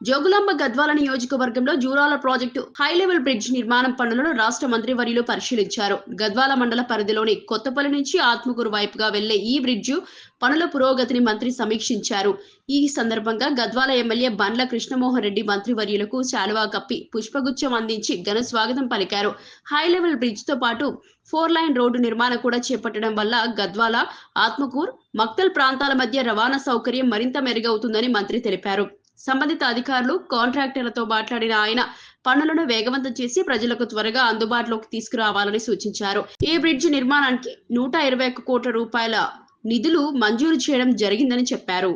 జోగులాంబ గద్వాల నియోజకవర్గంలో Jurala project high level bridge నిర్మాణం పనులను రాష్ట్ర మంత్రివర్యులు పరిశీలించారు. గద్వాల మండల పరిధిలోని కొత్తపల్లి నుంచి ఆత్మకూరు వైపుగా వెళ్లే ఈ బ్రిడ్జు పనుల పురోగతిని మంత్రి సమీక్షించారు. ఈ సందర్భంగా గద్వాల ఎమ్మెల్యే బండ్ల కృష్ణమోహన్ రెడ్డి మంత్రివర్యులకు శాలువా కప్పి పుష్పగుచ్చం అందించి ఘన స్వాగతం పలికారు. హై లెవెల్ బ్రిడ్జ్ తో పాటు 4 లైన్ రోడ్డు నిర్మాణం కూడా చేపట్టడం వల్ల గద్వాల, ఆత్మకూరు, మక్తల్ ప్రాంతాల మధ్య రవాణా సౌకర్యం మరింత మెరుగవుతుందని మంత్రి తెలిపారు. సంబంధిత అధికారులు, కాంట్రాక్టర్లతో మాట్లాడిన ఆయన పనులను వేగవంతం చేసి ప్రజలకు త్వరగా అందుబాటులోకి తీసుకురావాలని సూచించారు. ఈ బ్రిడ్జి నిర్మాణానికి 121 కోట్ల రూపాయల నిధులు మంజూరు చేయడం జరిగిందని చెప్పారు.